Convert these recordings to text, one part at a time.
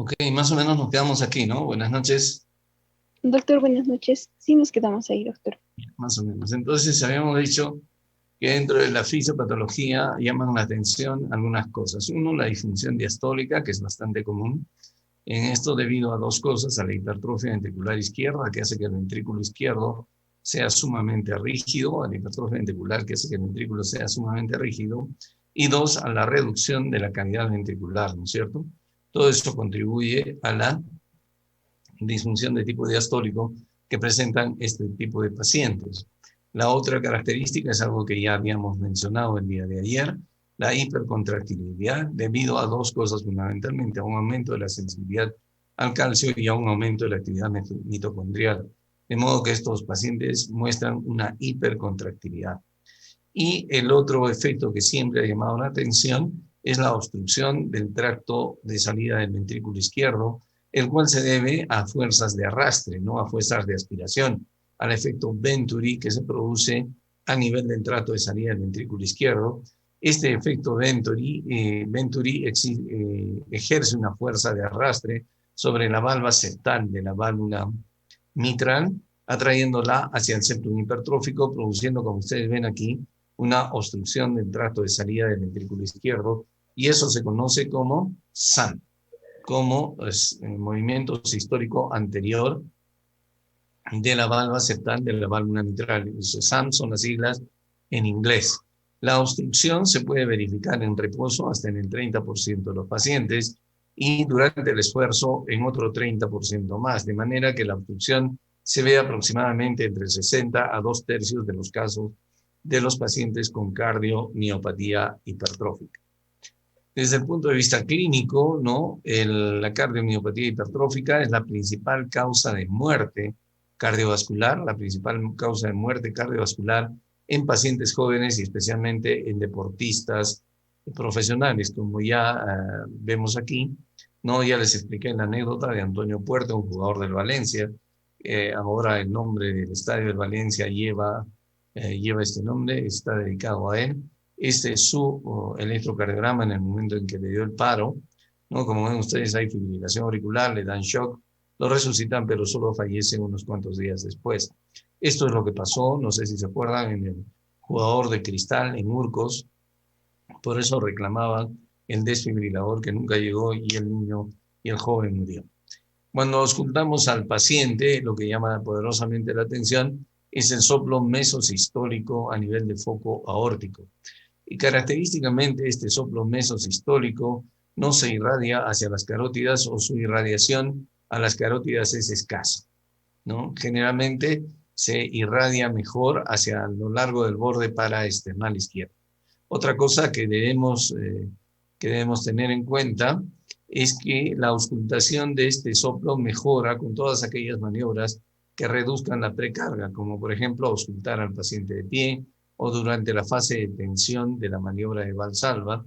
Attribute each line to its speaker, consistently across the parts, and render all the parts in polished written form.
Speaker 1: Ok, más o menos nos quedamos aquí, ¿no? Buenas noches,
Speaker 2: Doctor, buenas noches. Sí, nos quedamos ahí, doctor.
Speaker 1: más o menos. Entonces, habíamos dicho que dentro de la fisiopatología llaman la atención algunas cosas. Uno, la disfunción diastólica, que es bastante común. En esto debido a dos cosas, a la hipertrofia ventricular izquierda, que hace que el ventrículo izquierdo sea sumamente rígido, a la hipertrofia ventricular, que hace que el ventrículo sea sumamente rígido, y dos, a la reducción de la cavidad ventricular, ¿no es cierto? Todo eso contribuye a la disfunción de tipo diastólico que presentan este tipo de pacientes. La otra característica es algo que ya habíamos mencionado el día de ayer, la hipercontractilidad, debido a dos cosas fundamentalmente, a un aumento de la sensibilidad al calcio y a un aumento de la actividad mitocondrial. De modo que estos pacientes muestran una hipercontractilidad. Y el otro efecto que siempre ha llamado la atención es la obstrucción del tracto de salida del ventrículo izquierdo, el cual se debe a fuerzas de arrastre, no a fuerzas de aspiración, al efecto Venturi que se produce a nivel del tracto de salida del ventrículo izquierdo. Este efecto Venturi ejerce una fuerza de arrastre sobre la valva septal de la válvula mitral, atrayéndola hacia el septum hipertrófico, produciendo, como ustedes ven aquí, una obstrucción del tracto de salida del ventrículo izquierdo, y eso se conoce como SAN, como movimiento sistólico anterior de la valva septal de la válvula mitral. SAM son las siglas en inglés. La obstrucción se puede verificar en reposo hasta en el 30% de los pacientes y durante el esfuerzo en otro 30% más, de manera que la obstrucción se ve aproximadamente entre 60 a 2/3 de los casos de los pacientes con cardiomiopatía hipertrófica. Desde el punto de vista clínico, ¿no? La cardiomiopatía hipertrófica es la principal causa de muerte cardiovascular, la principal causa de muerte cardiovascular en pacientes jóvenes y especialmente en deportistas profesionales, como ya vemos aquí, ¿no? Ya les expliqué la anécdota de Antonio Puerto, un jugador del Valencia. Ahora el nombre del estadio del Valencia lleva este nombre, está dedicado a él. Este es su electrocardiograma en el momento en que le dio el paro, ¿no? Como ven ustedes, hay fibrilación auricular, le dan shock, lo resucitan, pero solo fallece unos cuantos días después. Esto es lo que pasó, no sé si se acuerdan, en el jugador de Cristal en Urcos, por eso reclamaban el desfibrilador que nunca llegó y el niño y el joven murió. Cuando auscultamos al paciente, lo que llama poderosamente la atención es el soplo mesosistólico a nivel de foco aórtico. Y característicamente este soplo mesosistólico no se irradia hacia las carótidas o su irradiación a las carótidas es escasa, ¿no? Generalmente se irradia mejor hacia lo largo del borde paraesternal izquierdo. Otra cosa que debemos tener en cuenta es que la auscultación de este soplo mejora con todas aquellas maniobras que reduzcan la precarga, como por ejemplo auscultar al paciente de pie o durante la fase de tensión de la maniobra de Valsalva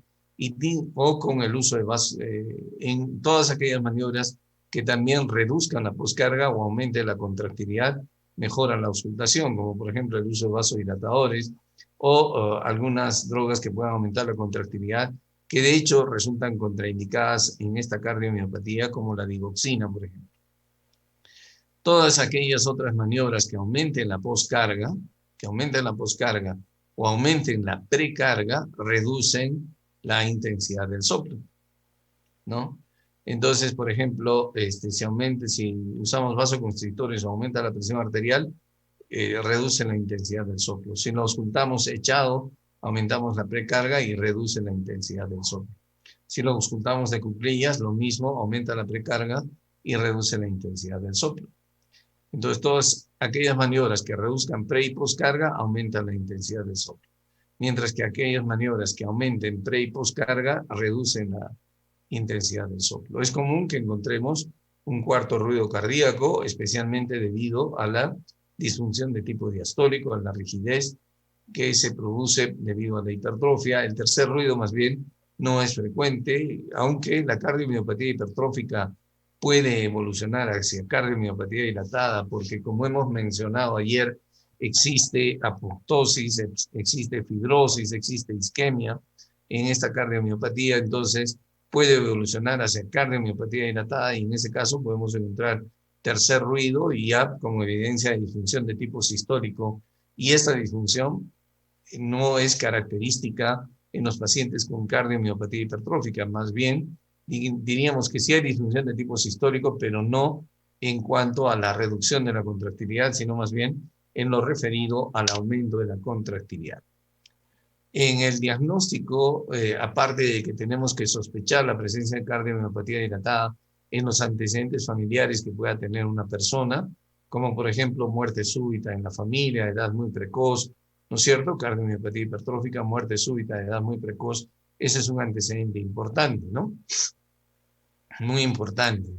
Speaker 1: o con el uso de en todas aquellas maniobras que también reduzcan la poscarga o aumenten la contractilidad, mejoran la auscultación, como por ejemplo el uso de vasodilatadores o algunas drogas que puedan aumentar la contractilidad, que de hecho resultan contraindicadas en esta cardiomiopatía, como la digoxina, por ejemplo. Todas aquellas otras maniobras que aumenten la poscarga o aumenten la precarga, reducen la intensidad del soplo, ¿no? Entonces, por ejemplo, si usamos vasoconstrictores o aumenta la presión arterial, reduce la intensidad del soplo. Si nos juntamos echado, aumentamos la precarga y reduce la intensidad del soplo. Si lo juntamos de cuclillas, lo mismo, aumenta la precarga y reduce la intensidad del soplo. Entonces, todas aquellas maniobras que reduzcan pre y poscarga aumentan la intensidad del soplo. Mientras que aquellas maniobras que aumenten pre y poscarga reducen la intensidad del soplo. Es común que encontremos un cuarto ruido cardíaco, especialmente debido a la disfunción de tipo diastólico, a la rigidez que se produce debido a la hipertrofia. El tercer ruido, más bien, no es frecuente, aunque la cardiomiopatía hipertrófica puede evolucionar hacia cardiomiopatía dilatada, porque como hemos mencionado ayer, existe apoptosis, existe fibrosis, existe isquemia en esta cardiomiopatía, entonces puede evolucionar hacia cardiomiopatía dilatada y en ese caso podemos encontrar tercer ruido y ya como evidencia de disfunción de tipo sistólico. Y esta disfunción no es característica en los pacientes con cardiomiopatía hipertrófica, más bien diríamos que sí hay disfunción de tipo sistólico, pero no en cuanto a la reducción de la contractilidad, sino más bien en lo referido al aumento de la contractilidad. En el diagnóstico, aparte de que tenemos que sospechar la presencia de cardiomiopatía dilatada en los antecedentes familiares que pueda tener una persona, como por ejemplo muerte súbita en la familia, edad muy precoz, ¿no es cierto? Cardiomiopatía hipertrófica, muerte súbita de edad muy precoz, ese es un antecedente importante, ¿no? Muy importante.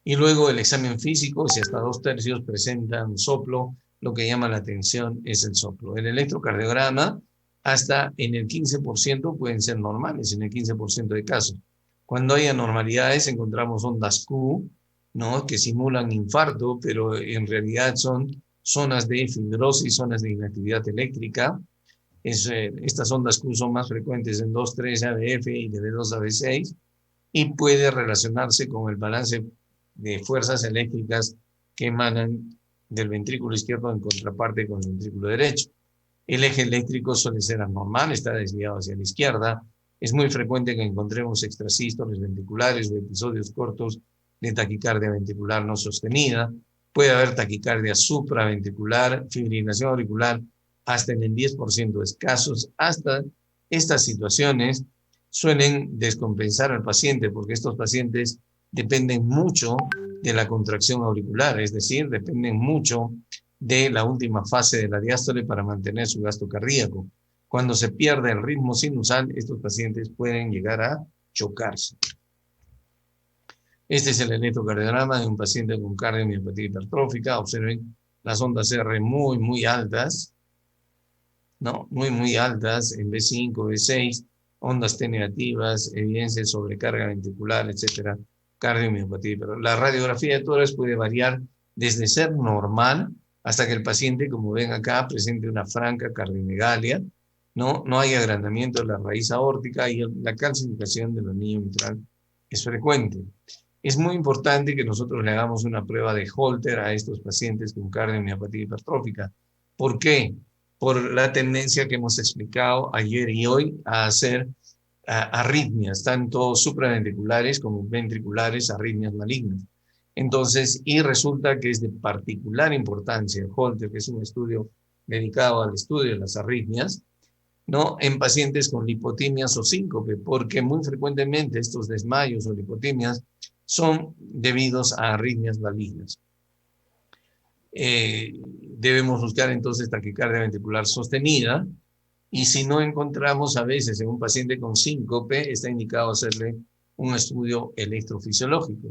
Speaker 1: Y luego el examen físico, si hasta 2/3 presentan soplo, lo que llama la atención es el soplo. El electrocardiograma, hasta en el 15% pueden ser normales, en el 15% de casos. Cuando hay anormalidades encontramos ondas Q, ¿no? Que simulan infarto, pero en realidad son zonas de fibrosis, zonas de inactividad eléctrica. Estas ondas Q son más frecuentes en 2,3 ABF y de B2 a B6 y puede relacionarse con el balance de fuerzas eléctricas que emanan del ventrículo izquierdo en contraparte con el ventrículo derecho. El eje eléctrico suele ser anormal, está desviado hacia la izquierda. Es muy frecuente que encontremos extrasístoles ventriculares o episodios cortos de taquicardia ventricular no sostenida. Puede haber taquicardia supraventricular, fibrilación auricular, hasta en el 10% de casos. Hasta estas situaciones suelen descompensar al paciente porque estos pacientes dependen mucho de la contracción auricular, es decir, dependen mucho de la última fase de la diástole para mantener su gasto cardíaco. Cuando se pierde el ritmo sinusal, estos pacientes pueden llegar a chocarse. Este es el electrocardiograma de un paciente con cardiomiopatía hipertrófica. Observen las ondas R muy altas, ¿no? Muy altas en B5, B6, ondas T negativas, evidencia de sobrecarga ventricular, etcétera, cardiomiopatía. Pero la radiografía de tórax puede variar desde ser normal hasta que el paciente, como ven acá, presente una franca cardiomegalia, no hay agrandamiento de la raíz aórtica y la calcificación del anillo mitral es frecuente. Es muy importante que nosotros le hagamos una prueba de Holter a estos pacientes con cardiomiopatía hipertrófica. ¿Por qué? Por la tendencia que hemos explicado ayer y hoy a hacer arritmias, tanto supraventriculares como ventriculares, arritmias malignas. Entonces, y resulta que es de particular importancia el Holter, que es un estudio dedicado al estudio de las arritmias, ¿no? En pacientes con lipotimias o síncope, porque muy frecuentemente estos desmayos o lipotimias son debidos a arritmias malignas. Debemos buscar entonces taquicardia ventricular sostenida y si no encontramos a veces en un paciente con síncope, está indicado hacerle un estudio electrofisiológico.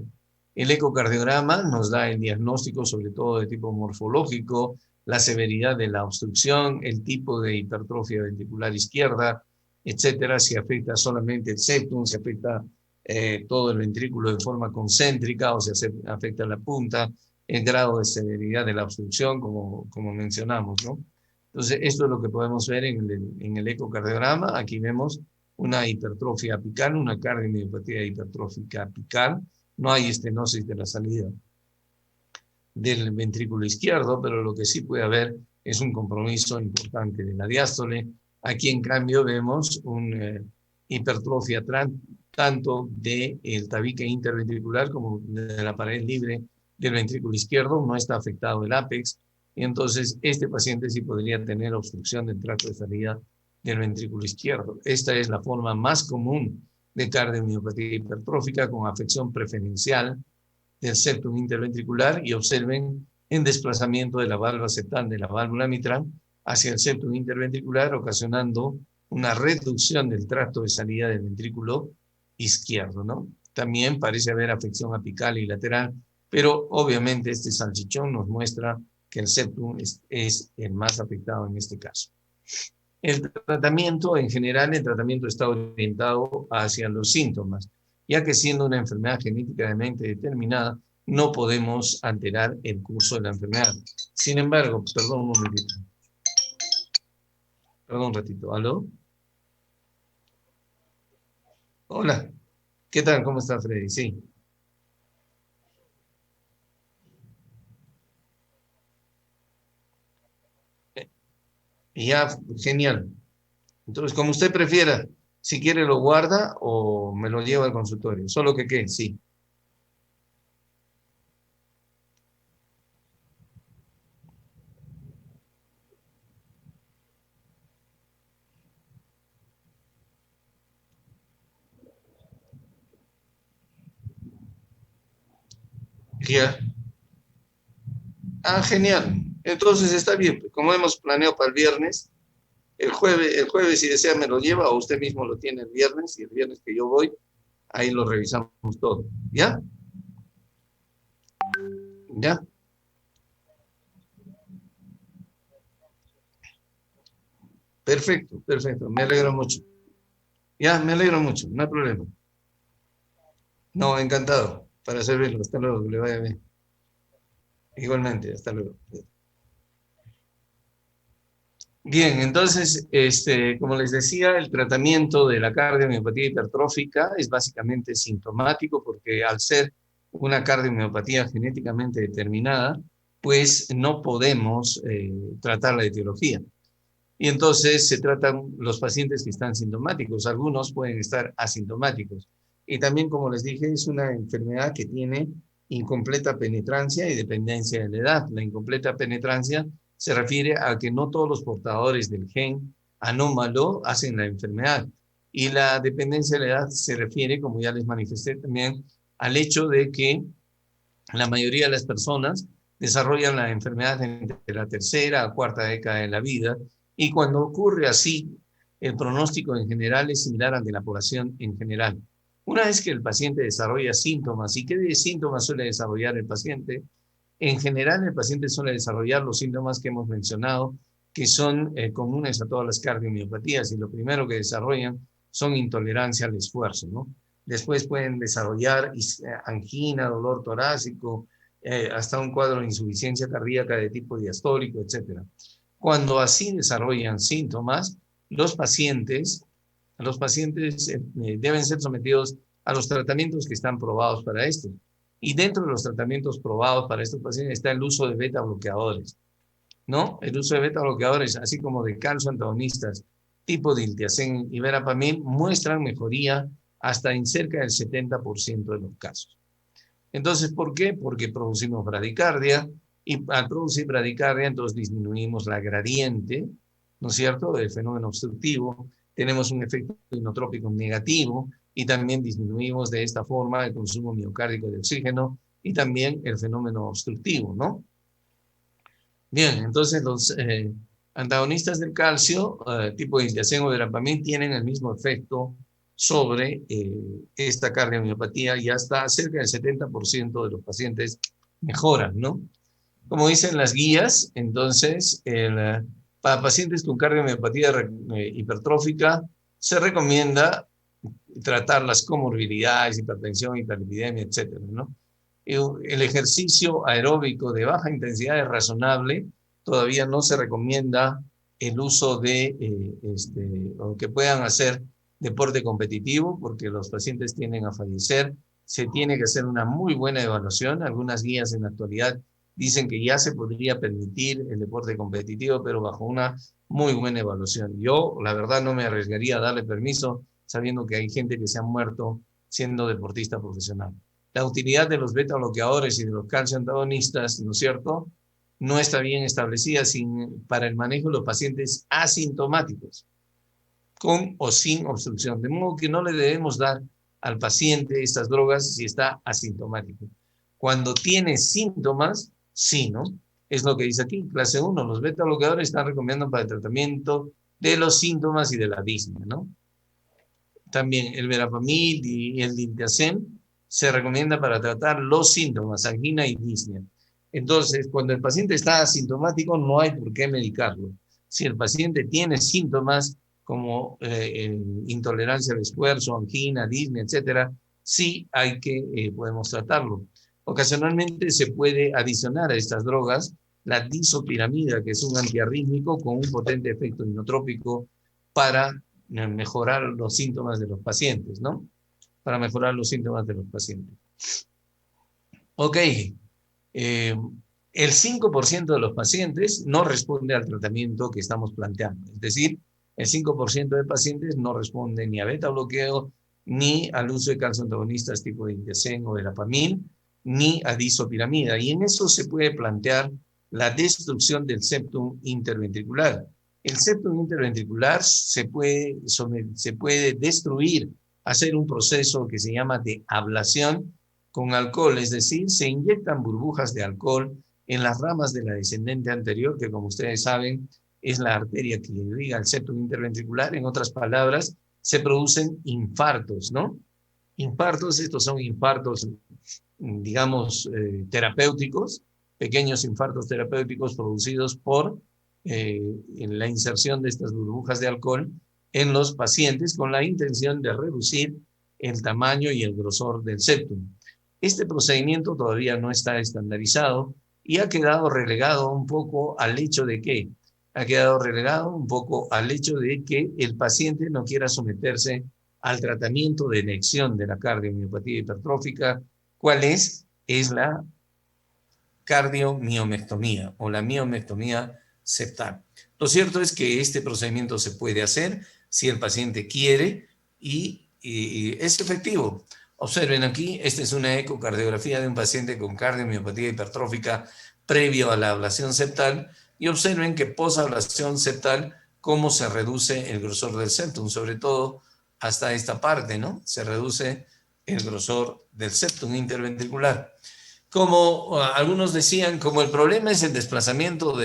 Speaker 1: El ecocardiograma nos da el diagnóstico sobre todo de tipo morfológico, la severidad de la obstrucción, el tipo de hipertrofia ventricular izquierda, etcétera, si afecta solamente el septum, si afecta todo el ventrículo de forma concéntrica o si afecta la punta, el grado de severidad de la obstrucción, como mencionamos, ¿no? Entonces, esto es lo que podemos ver en el ecocardiograma. Aquí vemos una hipertrofia apical, una cardiomiopatía hipertrófica apical. No hay estenosis de la salida del ventrículo izquierdo, pero lo que sí puede haber es un compromiso importante de la diástole. Aquí, en cambio, vemos una hipertrofia tanto del tabique interventricular como de la pared libre del ventrículo izquierdo. No está afectado el ápex. Y entonces, este paciente sí podría tener obstrucción del tracto de salida del ventrículo izquierdo. Esta es la forma más común de cardiomiopatía hipertrófica con afección preferencial del septum interventricular y observen en desplazamiento de la válvula septal de la válvula mitral hacia el septum interventricular, ocasionando una reducción del tracto de salida del ventrículo izquierdo, ¿no? También parece haber afección apical y lateral, pero obviamente este salchichón nos muestra que el septum es el más afectado en este caso. El tratamiento, en general, el tratamiento está orientado hacia los síntomas, ya que siendo una enfermedad genéticamente determinada, no podemos alterar el curso de la enfermedad. Sin embargo, perdón un momentito. Perdón un ratito. ¿Aló? Hola. ¿Qué tal? ¿Cómo está Freddy? Sí. Ya, genial. Entonces, como usted prefiera, si quiere lo guarda o me lo lleva al consultorio. Solo que qué, sí. Ya. Ah, genial. Entonces está bien. Como hemos planeado para el viernes, el jueves si desea me lo lleva o usted mismo lo tiene el viernes y el viernes que yo voy, ahí lo revisamos todo. ¿Ya? ¿Ya? Perfecto, perfecto. Me alegro mucho. Ya, me alegro mucho. No hay problema. No, encantado. Para servirlo. Hasta luego. Que le vaya bien. Igualmente. Hasta luego. Bien, entonces, como les decía, el tratamiento de la cardiomiopatía hipertrófica es básicamente sintomático porque al ser una cardiomiopatía genéticamente determinada, pues no podemos tratar la etiología. Y entonces se tratan los pacientes que están sintomáticos, algunos pueden estar asintomáticos. Y también, como les dije, es una enfermedad que tiene incompleta penetrancia y dependencia de la edad. La incompleta penetrancia se refiere a que no todos los portadores del gen anómalo hacen la enfermedad. Y la dependencia de la edad se refiere, como ya les manifesté también, al hecho de que la mayoría de las personas desarrollan la enfermedad entre la tercera a cuarta década de la vida y cuando ocurre así, el pronóstico en general es similar al de la población en general. Una vez que el paciente desarrolla síntomas, ¿y qué síntomas suele desarrollar el paciente? En general, el paciente suele desarrollar los síntomas que hemos mencionado, que son comunes a todas las cardiomiopatías, y lo primero que desarrollan son intolerancia al esfuerzo, ¿no? Después pueden desarrollar angina, dolor torácico, hasta un cuadro de insuficiencia cardíaca de tipo diastólico, etc. Cuando así desarrollan síntomas, los pacientes, los pacientes deben ser sometidos a los tratamientos que están probados para esto. Y dentro de los tratamientos probados para estos pacientes está el uso de beta bloqueadores, ¿no? El uso de beta bloqueadores, así como de calcio antagonistas, tipo diltiazem y verapamil, muestran mejoría hasta en cerca del 70% de los casos. Entonces, ¿por qué? Porque producimos bradicardia y al producir bradicardia, entonces disminuimos la gradiente, ¿no es cierto?, del fenómeno obstructivo, tenemos un efecto inotrópico negativo y también disminuimos de esta forma el consumo miocárdico de oxígeno y también el fenómeno obstructivo, ¿no? Bien, entonces los antagonistas del calcio, tipo de diltiazem o verapamil, tienen el mismo efecto sobre esta cardiomiopatía y hasta cerca del 70% de los pacientes mejoran, ¿no? Como dicen las guías, entonces, para pacientes con cardiomiopatía hipertrófica, se recomienda tratar las comorbilidades, hipertensión, hiperlipidemia, etcétera, ¿no? El ejercicio aeróbico de baja intensidad es razonable, todavía no se recomienda el uso de, o que puedan hacer deporte competitivo, porque los pacientes tienden a fallecer. Se tiene que hacer una muy buena evaluación. Algunas guías en la actualidad dicen que ya se podría permitir el deporte competitivo, pero bajo una muy buena evaluación. Yo, la verdad, no me arriesgaría a darle permiso sabiendo que hay gente que se ha muerto siendo deportista profesional. La utilidad de los beta bloqueadores y de los calcio antagonistas, ¿no es cierto?, no está bien establecida para el manejo de los pacientes asintomáticos, con o sin obstrucción. De modo que no le debemos dar al paciente estas drogas si está asintomático. Cuando tiene síntomas, sí, ¿no? Es lo que dice aquí, clase 1, los beta bloqueadores están recomendando para el tratamiento de los síntomas y de la disnea, ¿no? También el verapamil y el diltiazem se recomienda para tratar los síntomas, angina y disnea. Entonces, cuando el paciente está asintomático, no hay por qué medicarlo. Si el paciente tiene síntomas como intolerancia al esfuerzo, angina, disnea, etcétera, sí hay que, podemos tratarlo. Ocasionalmente se puede adicionar a estas drogas la disopiramida, que es un antiarrítmico con un potente efecto inotrópico para mejorar los síntomas de los pacientes, ¿no? para mejorar los síntomas de los pacientes. Ok, el 5% de los pacientes no responde al tratamiento que estamos planteando. Es decir, el 5% de pacientes no responde ni a beta bloqueo, ni al uso de calcio antagonistas tipo de Indocin o de Verapamil, ni a disopiramida. Y en eso se puede plantear la destrucción del septum interventricular. El septum interventricular se puede destruir, hacer un proceso que se llama de ablación con alcohol, es decir, se inyectan burbujas de alcohol en las ramas de la descendente anterior, que como ustedes saben es la arteria que irriga el septum interventricular. En otras palabras, se producen infartos, ¿no? Infartos, estos son infartos, digamos, terapéuticos, pequeños infartos terapéuticos producidos por en la inserción de estas burbujas de alcohol en los pacientes con la intención de reducir el tamaño y el grosor del septum. Este procedimiento todavía no está estandarizado y ha quedado relegado un poco al hecho de que el paciente no quiera someterse al tratamiento de elección de la cardiomiopatía hipertrófica. ¿Cuál es? Es la cardiomiomectomía o la miomectomía septal. Lo cierto es que este procedimiento se puede hacer si el paciente quiere y es efectivo. Observen aquí, esta es una ecocardiografía de un paciente con cardiomiopatía hipertrófica previo a la ablación septal y observen que posablación septal cómo se reduce el grosor del septum, sobre todo hasta esta parte, ¿no? Se reduce el grosor del septum interventricular. Como algunos decían, como el problema es el desplazamiento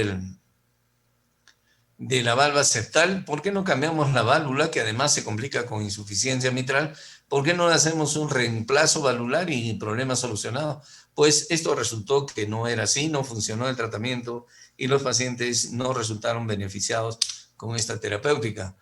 Speaker 1: de la válvula septal, ¿por qué no cambiamos la válvula, que además se complica con insuficiencia mitral? ¿Por qué no hacemos un reemplazo valvular y problema solucionado? Pues esto resultó que no era así, no funcionó el tratamiento y los pacientes no resultaron beneficiados con esta terapéutica.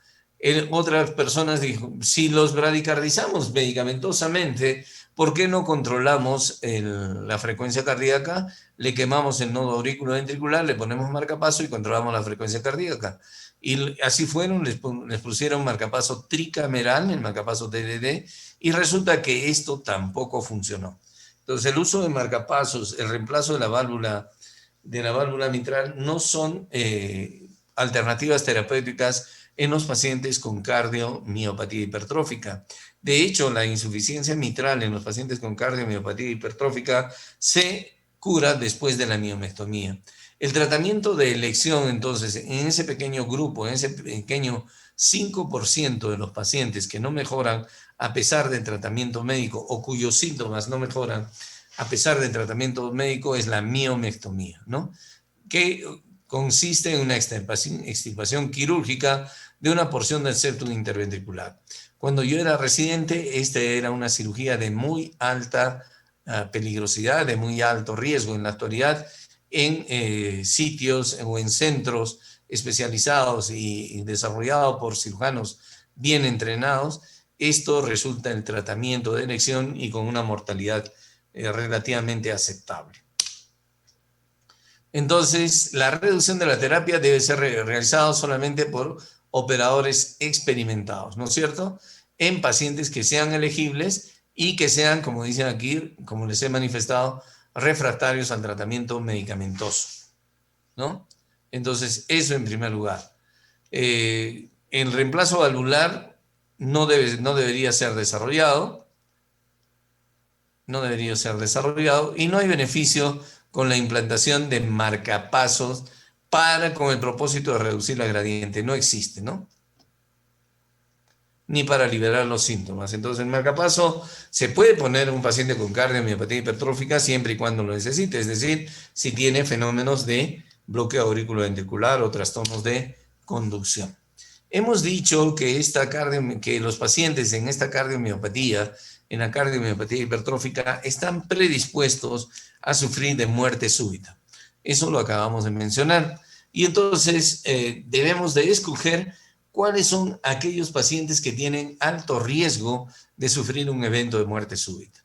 Speaker 1: Otras personas dijo, si los bradicardizamos medicamentosamente, ¿por qué no controlamos la frecuencia cardíaca? Le quemamos el nodo auriculoventricular, le ponemos marcapaso y controlamos la frecuencia cardíaca. Y así fueron, les pusieron marcapaso tricameral, el marcapaso TDD, y resulta que esto tampoco funcionó. Entonces, el uso de marcapasos, el reemplazo de la válvula mitral, no son alternativas terapéuticas en los pacientes con cardiomiopatía hipertrófica. De hecho, la insuficiencia mitral en los pacientes con cardiomiopatía hipertrófica se cura después de la miomectomía. El tratamiento de elección, entonces, en ese pequeño grupo, en ese pequeño 5% de los pacientes que no mejoran a pesar del tratamiento médico o cuyos síntomas no mejoran a pesar del tratamiento médico, es la miomectomía, ¿no? Que consiste en una extirpación quirúrgica de una porción del septum interventricular. Cuando yo era residente, esta era una cirugía de muy alta peligrosidad, de muy alto riesgo. En la actualidad, en sitios o en centros especializados y desarrollados por cirujanos bien entrenados, esto resulta el tratamiento de elección y con una mortalidad relativamente aceptable. Entonces, la reducción de la terapia debe ser realizada solamente por operadores experimentados, ¿no es cierto? En pacientes que sean elegibles y que sean, como dicen aquí, como les he manifestado, refractarios al tratamiento medicamentoso, ¿no? Entonces, eso en primer lugar. El reemplazo valvular no debería ser desarrollado, y no hay beneficio con la implantación de marcapasos con el propósito de reducir la gradiente. No existe, ¿no? Ni para liberar los síntomas. Entonces, el marcapaso se puede poner en un paciente con cardiomiopatía hipertrófica siempre y cuando lo necesite, es decir, si tiene fenómenos de bloqueo auriculoventricular o trastornos de conducción. Hemos dicho que los pacientes en esta cardiomiopatía, en la cardiomiopatía hipertrófica, están predispuestos a sufrir de muerte súbita. Eso lo acabamos de mencionar. Y entonces debemos de escoger cuáles son aquellos pacientes que tienen alto riesgo de sufrir un evento de muerte súbita.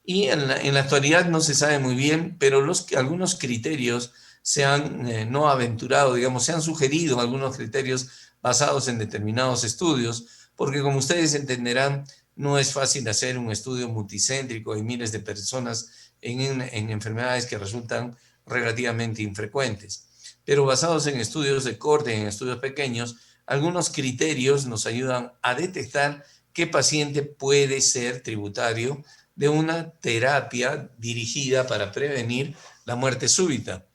Speaker 1: Y en la actualidad no se sabe muy bien, pero algunos criterios se han no aventurado, digamos, se han sugerido algunos criterios basados en determinados estudios, porque como ustedes entenderán, no es fácil hacer un estudio multicéntrico y miles de personas en enfermedades que resultan relativamente infrecuentes. Pero basados en estudios de corte, en estudios pequeños, algunos criterios nos ayudan a detectar qué paciente puede ser tributario de una terapia dirigida para prevenir la muerte súbita.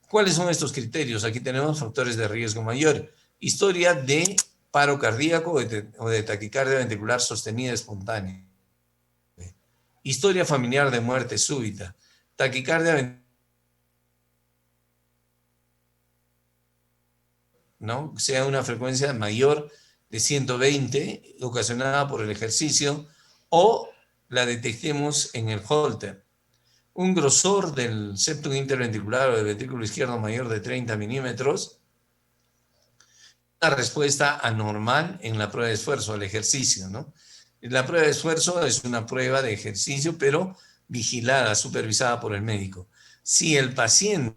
Speaker 1: ¿Cuáles son estos criterios? Aquí tenemos factores de riesgo mayor. Historia de paro cardíaco o de taquicardia ventricular sostenida espontánea. Historia familiar de muerte súbita. Taquicardia, ¿no? Sea una frecuencia mayor de 120 ocasionada por el ejercicio o la detectemos en el Holter. Un grosor del septum interventricular o del ventrículo izquierdo mayor de 30 milímetros. Una respuesta anormal en la prueba de esfuerzo, al ejercicio, ¿no? La prueba de esfuerzo es una prueba de ejercicio, pero vigilada, supervisada por el médico. Si el paciente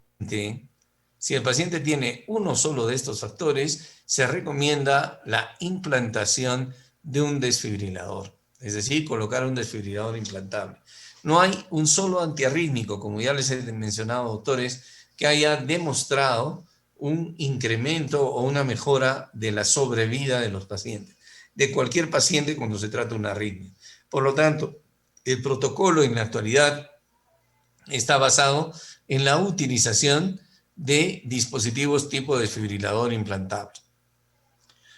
Speaker 1: tiene uno solo de estos factores, se recomienda la implantación de un desfibrilador, es decir, colocar un desfibrilador implantable. No hay un solo antiarrítmico, como ya les he mencionado, doctores, que haya demostrado un incremento o una mejora de la sobrevida de los pacientes, de cualquier paciente cuando se trata de una arritmia. Por lo tanto, el protocolo en la actualidad está basado en la utilización de dispositivos tipo desfibrilador implantable.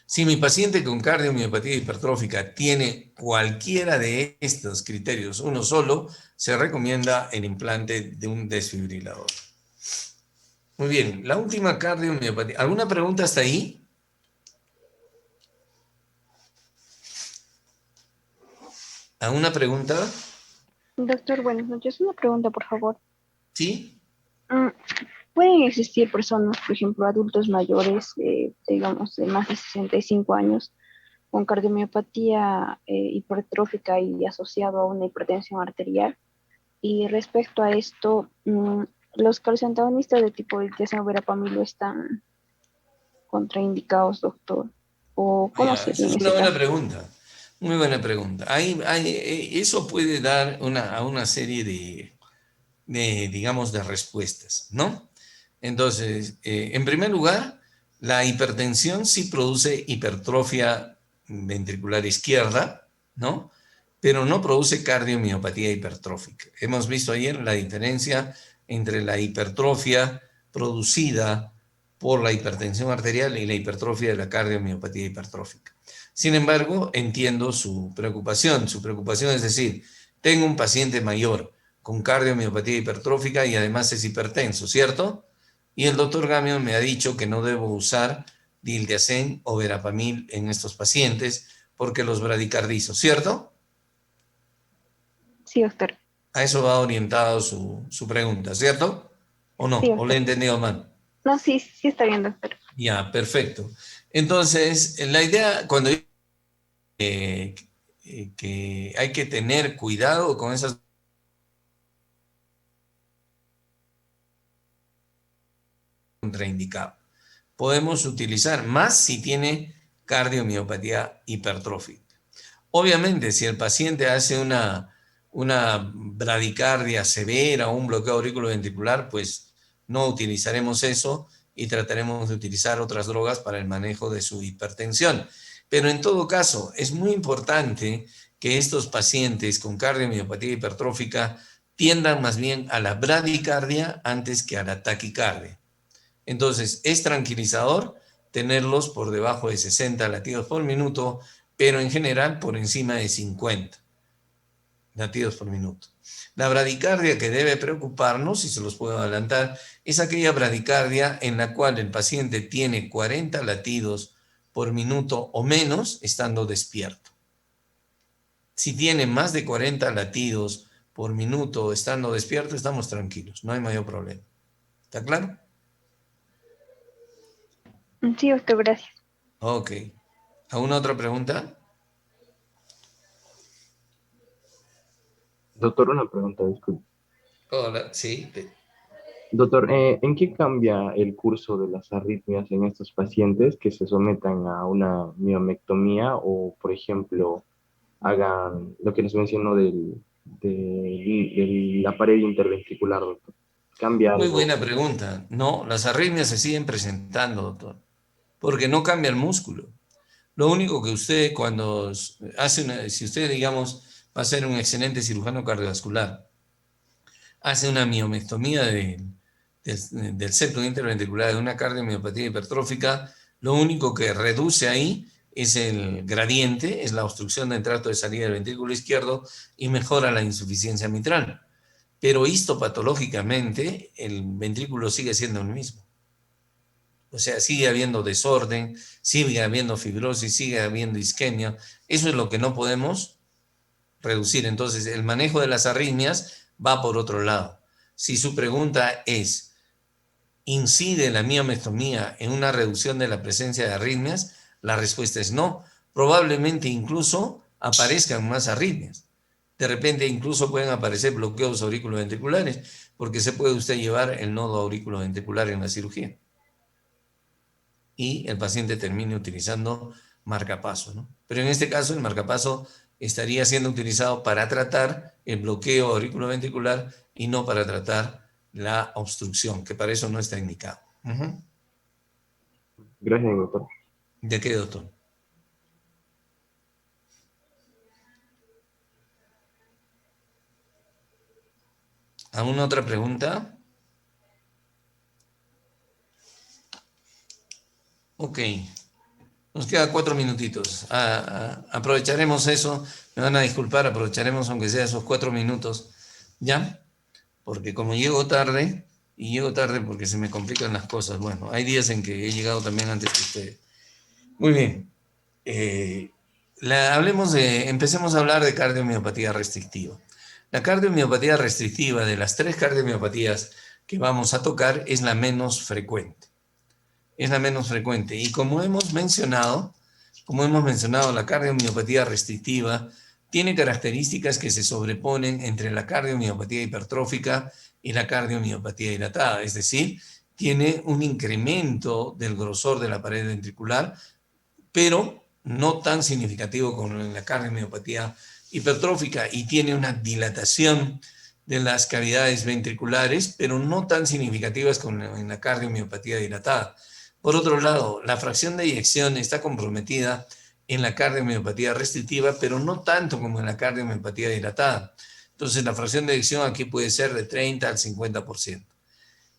Speaker 1: Si mi paciente con cardiomiopatía hipertrófica tiene cualquiera de estos criterios, uno solo, se recomienda el implante de un desfibrilador. Muy bien, la última cardiomiopatía. ¿Alguna pregunta hasta ahí? ¿Alguna pregunta?
Speaker 2: Doctor, buenas noches. Una pregunta, por favor.
Speaker 1: ¿Sí?
Speaker 2: Mm, ¿Pueden existir personas, por ejemplo, adultos mayores, digamos, de más de 65 años, con cardiomio hipertrófica y asociado a una hipertensión arterial? Y respecto a esto, ¿los calciantagonistas de tipo diltiazem o verapamil están contraindicados, doctor? ¿O cómo
Speaker 1: Ya, esa
Speaker 2: sería
Speaker 1: es
Speaker 2: en
Speaker 1: una
Speaker 2: ese
Speaker 1: buena
Speaker 2: caso?
Speaker 1: pregunta. Muy buena pregunta. Eso puede dar a una serie digamos, de respuestas, ¿no? Entonces, en primer lugar, la hipertensión sí produce hipertrofia ventricular izquierda, ¿no? Pero no produce cardiomiopatía hipertrófica. Hemos visto ayer la diferencia entre la hipertrofia producida por la hipertensión arterial y la hipertrofia de la cardiomiopatía hipertrófica. Sin embargo, entiendo su preocupación. Su preocupación es decir, tengo un paciente mayor con cardiomiopatía hipertrófica y además es hipertenso, ¿cierto? Y el doctor Gamion me ha dicho que no debo usar diltiazem o verapamil en estos pacientes porque los bradicardizo, ¿cierto?
Speaker 2: Sí, doctor.
Speaker 1: A eso va orientado su pregunta, ¿cierto? ¿O
Speaker 2: Sí,
Speaker 1: no? ¿O le he
Speaker 2: doctor.
Speaker 1: entendido mal?
Speaker 2: No, sí, sí está bien, doctor.
Speaker 1: Ya, perfecto. Entonces, la idea cuando eh, que hay que tener cuidado con esas contraindicadas. Podemos utilizar más si tiene cardiomiopatía hipertrófica. Obviamente, si el paciente hace una bradicardia severa o un bloqueo auriculoventricular, pues no utilizaremos eso y trataremos de utilizar otras drogas para el manejo de su hipertensión. Pero en todo caso, es muy importante que estos pacientes con cardiomiopatía hipertrófica tiendan más bien a la bradicardia antes que a la taquicardia. Entonces, es tranquilizador tenerlos por debajo de 60 latidos por minuto, pero en general por encima de 50 latidos por minuto. La bradicardia que debe preocuparnos, si se los puedo adelantar, es aquella bradicardia en la cual el paciente tiene 40 latidos por minuto o menos estando despierto. Si tiene más de 40 latidos por minuto estando despierto, estamos tranquilos, no hay mayor problema. ¿Está claro?
Speaker 2: Sí, doctor, gracias.
Speaker 1: Ok. ¿Alguna otra pregunta?
Speaker 3: Doctor, una pregunta, disculpe.
Speaker 1: Hola, sí.
Speaker 3: Doctor, ¿en qué cambia el curso de las arritmias en estos pacientes que se sometan a una miomectomía o, por ejemplo, hagan lo que les mencionó de la pared interventricular, doctor. ¿Cambia
Speaker 1: Muy
Speaker 3: algo?
Speaker 1: buena pregunta. No, las arritmias se siguen presentando, doctor, porque no cambia el músculo. Lo único que usted cuando hace si usted, digamos, va a ser un excelente cirujano cardiovascular, hace una miomectomía del septo interventricular de una cardiomiopatía hipertrófica, lo único que reduce ahí es el gradiente, es la obstrucción del trato de salida del ventrículo izquierdo y mejora la insuficiencia mitral. Pero histopatológicamente el ventrículo sigue siendo el mismo. O sea, sigue habiendo desorden, sigue habiendo fibrosis, sigue habiendo isquemia. Eso es lo que no podemos reducir. Entonces, el manejo de las arritmias va por otro lado. Si su pregunta es, ¿incide la miomectomía en una reducción de la presencia de arritmias? La respuesta es no. Probablemente incluso aparezcan más arritmias. De repente incluso pueden aparecer bloqueos auriculoventriculares, porque se puede usted llevar el nodo auriculoventricular en la cirugía y el paciente termine utilizando marcapaso, ¿no? Pero en este caso el marcapaso estaría siendo utilizado para tratar el bloqueo auriculoventricular y no para tratar la obstrucción, que para eso no está indicado.
Speaker 3: Gracias, doctor.
Speaker 1: ¿De qué, doctor? ¿Alguna otra pregunta? Ok. Nos queda 4 minutitos. Aprovecharemos eso. Me van a disculpar, aprovecharemos aunque sea esos 4 minutos. ¿Ya? Porque como llego tarde, y llego tarde porque se me complican las cosas, bueno, hay días en que he llegado también antes que ustedes. Muy bien. Empecemos a hablar de cardiomiopatía restrictiva. La cardiomiopatía restrictiva, de las 3 cardiomiopatías que vamos a tocar, es la menos frecuente. Es la menos frecuente. Y como hemos mencionado, la cardiomiopatía restrictiva tiene características que se sobreponen entre la cardiomiopatía hipertrófica y la cardiomiopatía dilatada, es decir, tiene un incremento del grosor de la pared ventricular, pero no tan significativo como en la cardiomiopatía hipertrófica, y tiene una dilatación de las cavidades ventriculares, pero no tan significativas como en la cardiomiopatía dilatada. Por otro lado, la fracción de eyección está comprometida en la cardiomiopatía restrictiva, pero no tanto como en la cardiomiopatía dilatada. Entonces, la fracción de eyección aquí puede ser de 30 al 50%.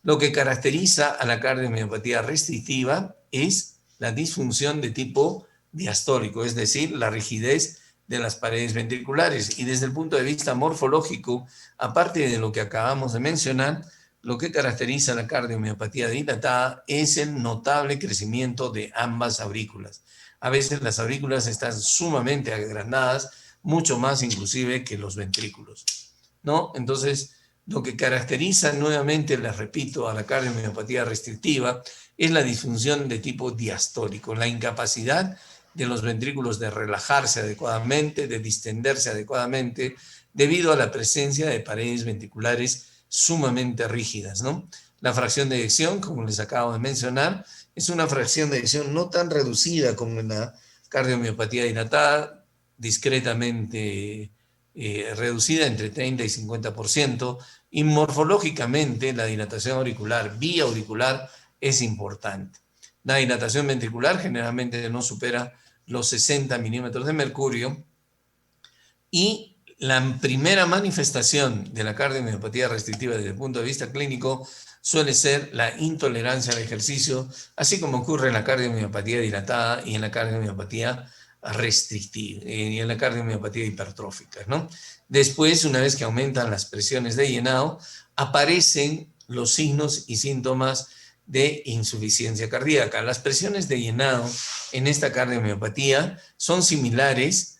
Speaker 1: Lo que caracteriza a la cardiomiopatía restrictiva es la disfunción de tipo diastólico, es decir, la rigidez de las paredes ventriculares. Y desde el punto de vista morfológico, aparte de lo que acabamos de mencionar, lo que caracteriza a la cardiomiopatía dilatada es el notable crecimiento de ambas aurículas. A veces las aurículas están sumamente agrandadas, mucho más inclusive que los ventrículos, ¿no? Entonces, lo que caracteriza nuevamente, les repito, a la cardiomiopatía restrictiva es la disfunción de tipo diastólico, la incapacidad de los ventrículos de relajarse adecuadamente, de distenderse adecuadamente, debido a la presencia de paredes ventriculares sumamente rígidas, ¿no? La fracción de eyección, como les acabo de mencionar, es una fracción de eyección no tan reducida como en la cardiomiopatía dilatada, discretamente reducida entre 30 y 50%, y morfológicamente la dilatación auricular, biauricular, es importante. La dilatación ventricular generalmente no supera los 60 milímetros de mercurio, y la primera manifestación de la cardiomiopatía restrictiva desde el punto de vista clínico suele ser la intolerancia al ejercicio, así como ocurre en la cardiomiopatía dilatada y en la cardiomiopatía restrictiva y en la cardiomiopatía hipertrófica, ¿no? Después, una vez que aumentan las presiones de llenado, aparecen los signos y síntomas de insuficiencia cardíaca. Las presiones de llenado en esta cardiomiopatía son similares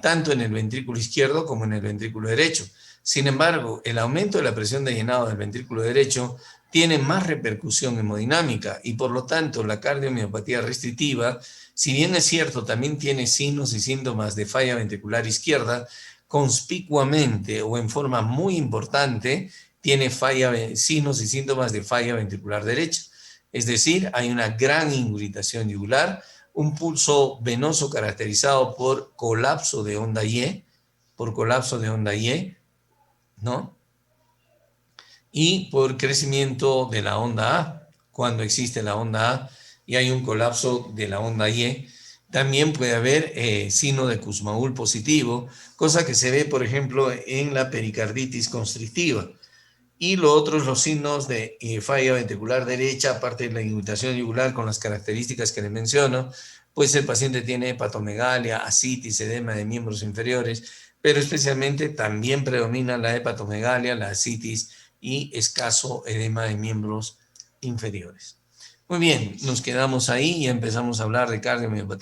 Speaker 1: tanto en el ventrículo izquierdo como en el ventrículo derecho. Sin embargo, el aumento de la presión de llenado del ventrículo derecho tiene más repercusión hemodinámica, y por lo tanto la cardiomiopatía restrictiva, si bien es cierto, también tiene signos y síntomas de falla ventricular izquierda, conspicuamente o en forma muy importante tiene signos y síntomas de falla ventricular derecha. Es decir, hay una gran ingurgitación yugular, un pulso venoso caracterizado por colapso de onda Y, ¿no? Y por crecimiento de la onda A. Cuando existe la onda A y hay un colapso de la onda Y, también puede haber signo de Kussmaul positivo, cosa que se ve, por ejemplo, en la pericarditis constrictiva. Y lo otro es los signos de falla ventricular derecha, aparte de la irritación yugular con las características que les menciono, pues el paciente tiene hepatomegalia, ascitis, edema de miembros inferiores, pero especialmente también predomina la hepatomegalia, la ascitis y escaso edema de miembros inferiores. Muy bien, nos quedamos ahí y empezamos a hablar de cardiomiopatía.